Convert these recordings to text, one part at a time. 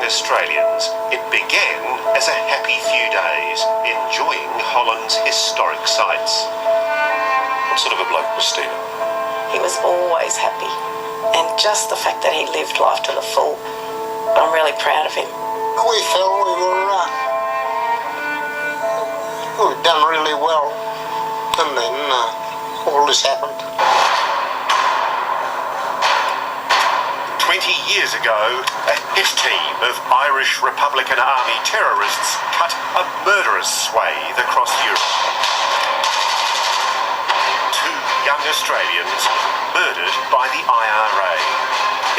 Australians, it began as a happy few days, enjoying Holland's historic sights. What sort of a bloke was Stephen? He was always happy, and just the fact that he lived life to the full, I'm really proud of him. We felt we'd done really well, and then all this happened. 20 years ago, a hit team of Irish Republican Army terrorists cut a murderous swathe across Europe. 2 young Australians murdered by the IRA,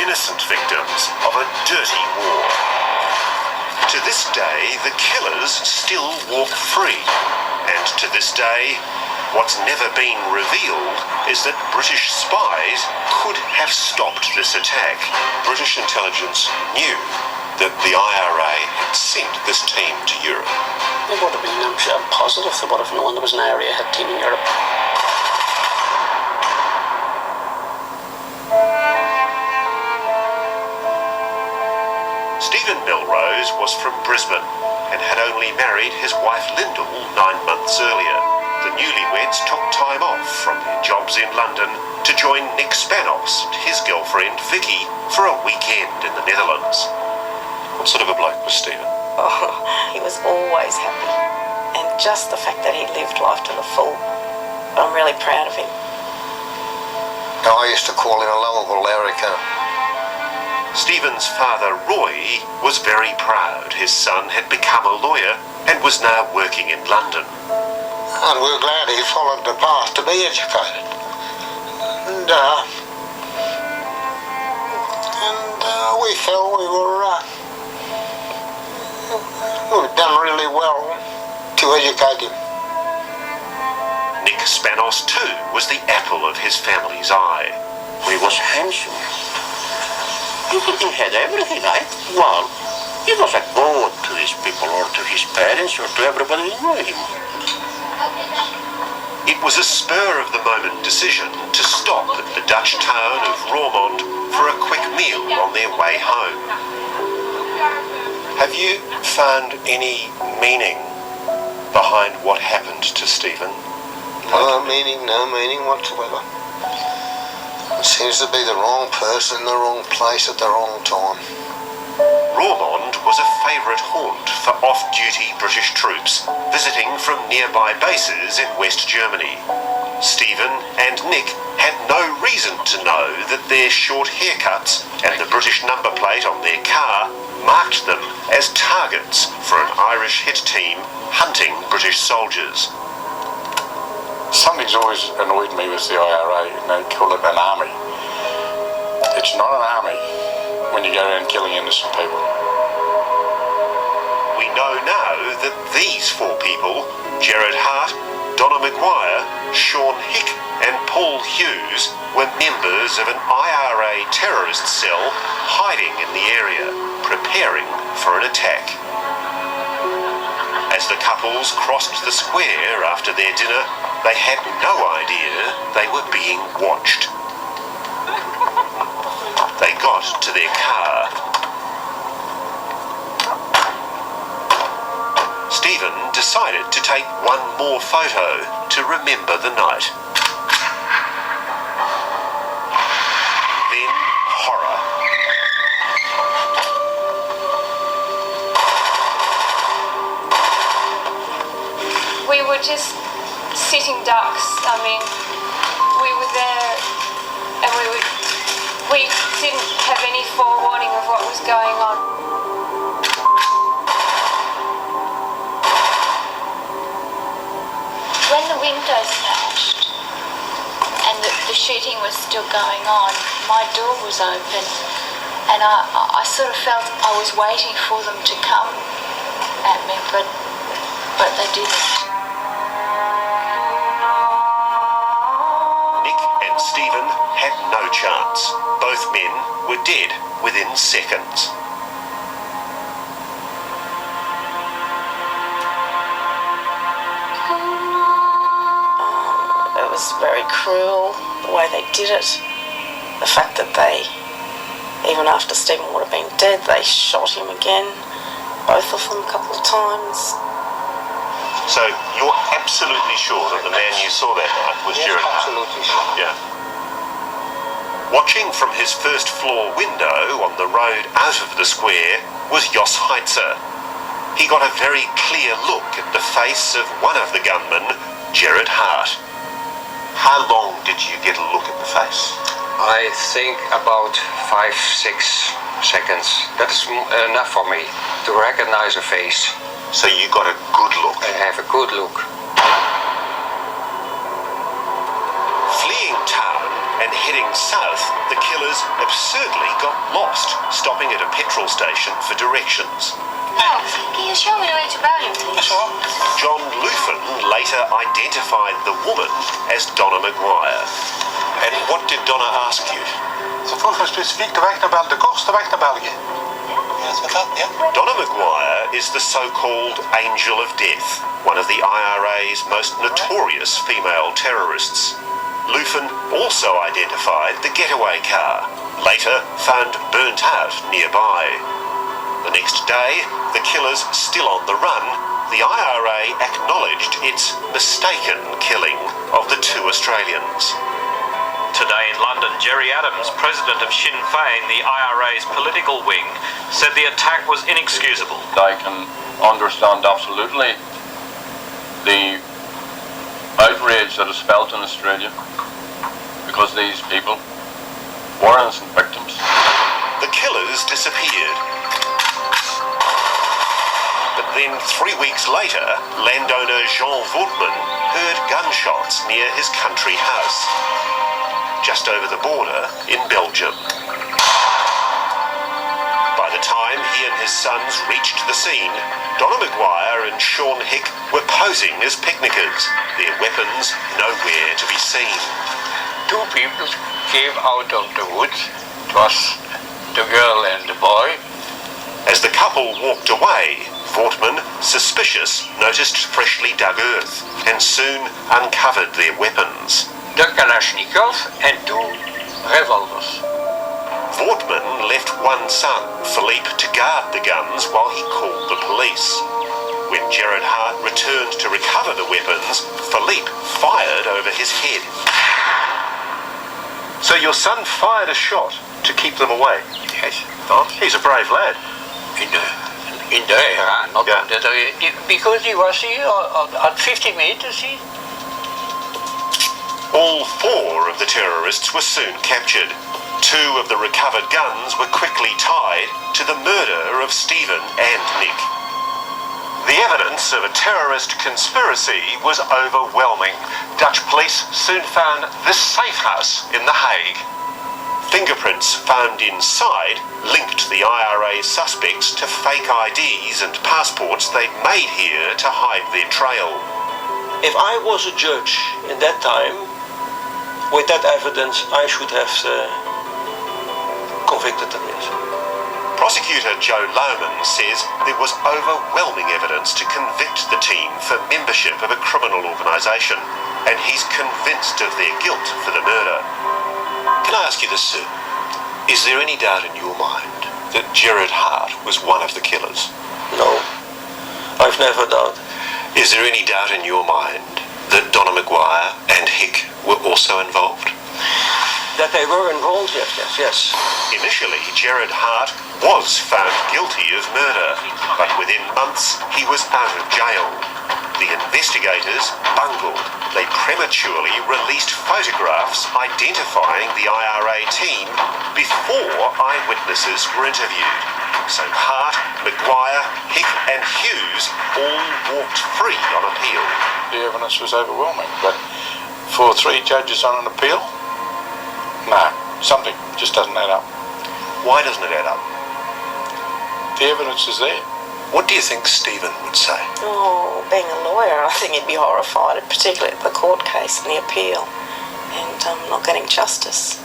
innocent victims of a dirty war. To this day, the killers still walk free, and to this day, what's never been revealed is that British spies could have stopped this attack. British intelligence knew that the IRA had sent this team to Europe. It would have been, I'm sure, positive. They would have known there was an area hit team in Europe. Stephen Melrose was from Brisbane and had only married his wife Lyndall 9 months earlier. The newlyweds took time off from their jobs in London to join Nick Spanos and his girlfriend Vicky for a weekend in the Netherlands. What sort of a bloke was Stephen? Oh, he was always happy, and just the fact that he lived life to the full, I'm really proud of him. I used to call him a lovable Ira-Kill. Stephen's father Roy was very proud his son had become a lawyer and was now working in London. And we're glad he followed the path to be educated. And we felt we'd done really well to educate him. Nick Spanos too was the apple of his family's eye. He was handsome. He had everything, right? Well, he was a god to his people, or to his parents, or to everybody who knew him. It was a spur-of-the-moment decision to stop at the Dutch town of Roermond for a quick meal on their way home. Have you found any meaning behind what happened to Stephen? No meaning whatsoever. It seems to be the wrong person in the wrong place at the wrong time. Roermond was a favourite haunt for off-duty British troops visiting from nearby bases in West Germany. Stephen and Nick had no reason to know that their short haircuts and the British number plate on their car marked them as targets for an Irish hit team hunting British soldiers. Something's always annoyed me with the IRA, and they call it an army. It's not an army when you go around killing innocent people. We know now that these 4 people, Gerard Hart, Donna Maguire, Sean Hick and Paul Hughes, were members of an IRA terrorist cell hiding in the area, preparing for an attack. As the couples crossed the square after their dinner, they had no idea they were being watched. They got to their car. Stephen decided to take one more photo to remember the night. Then horror. We were just sitting ducks. I mean, we were there and we didn't have any forewarning of what was going on. When the window smashed and the shooting was still going on, my door was open and I sort of felt I was waiting for them to come at me, but they didn't. Nick and Stephen had no chance. Both men were dead within seconds. It was very cruel, the way they did it. The fact that they, even after Stephen would have been dead, they shot him again, both of them a couple of times. So you're absolutely sure that the man you saw that night was Yes, Jared Hart? absolutely sure. Yeah. Watching from his first floor window on the road out of the square was Jos Heitzer. He got a very clear look at the face of one of the gunmen, Jared Hart. How long did you get a look at the face? I think about 5-6 seconds. That's enough for me to recognize a face. So you got a good look. I have a good look. Fleeing town and heading south, the killers absurdly got lost, stopping at a petrol station for directions. Oh, can you show me the way to Bowling, please? John Lufin later identified the woman as Donna Maguire. And what did Donna ask you? Ze vroeg me specifiek de weg naar de kortste weg naar België. Donna Maguire is the so-called Angel of Death, one of the IRA's most notorious female terrorists. Lufin also identified the getaway car, later found burnt out nearby. The next day, the killers still on the run, the IRA acknowledged its mistaken killing of the two Australians. Today in London, Gerry Adams, president of Sinn Féin, the IRA's political wing, said the attack was inexcusable. I can understand absolutely the outrage that is felt in Australia because these people were innocent victims. The killers disappeared. But then 3 weeks later, landowner Jean Voertman heard gunshots near his country house, just over the border in Belgium. By the time he and his sons reached the scene, Donna Maguire and Sean Hick were posing as picnickers, their weapons nowhere to be seen. Two people came out of the woods. It was the girl and the boy. As the couple walked away, Voertman, suspicious, noticed freshly dug earth and soon uncovered their weapons. The Kalashnikov and two revolvers. Voertman left one son, Philippe, to guard the guns while he called the police. When Jared Hart returned to recover the weapons, Philippe fired over his head. So your son fired a shot to keep them away? Yes. Oh, he's a brave lad. In the air, not Yeah. that because he was here at 50 meters. All four of the terrorists were soon captured. Two of the recovered guns were quickly tied to the murder of Stephen and Nick. The evidence of a terrorist conspiracy was overwhelming. Dutch police soon found this safe house in The Hague. Fingerprints found inside linked the IRA suspects to fake IDs and passports they'd made here to hide their trail. If I was a judge in that time, with that evidence, I should have convicted them, yes. Prosecutor Joe Lohman says there was overwhelming evidence to convict the team for membership of a criminal organisation, and he's convinced of their guilt for the murder. Can I ask you this, sir? Is there any doubt in your mind that Jared Hart was one of the killers? No, I've never doubted. Is there any doubt in your mind that Donna Maguire and Hick were also involved? That they were involved, yes. Initially, Jared Hart was found guilty of murder, but within months he was out of jail. The investigators bungled. They prematurely released photographs identifying the IRA team before eyewitnesses were interviewed. So Hart, Maguire, Hick and Hughes all walked free on appeal. The evidence was overwhelming, but for three judges on an appeal, no, something just doesn't add up. Why doesn't it add up? The evidence is there. What do you think Stephen would say? Oh, being a lawyer, I think he'd be horrified, particularly at the court case and the appeal, and not getting justice.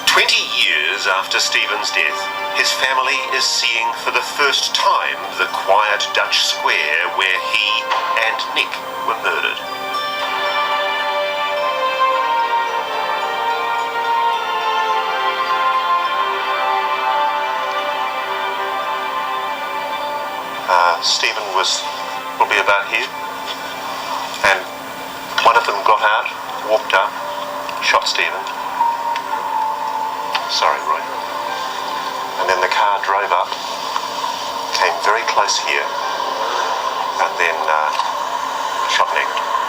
20 years after Stephen's death, his family is seeing for the first time the quiet Dutch square where he and Nick were murdered. Stephen will be about here. And one of them got out, walked up, shot Stephen. Sorry, Roy. And then the car drove up, came very close here, and then shot Nick.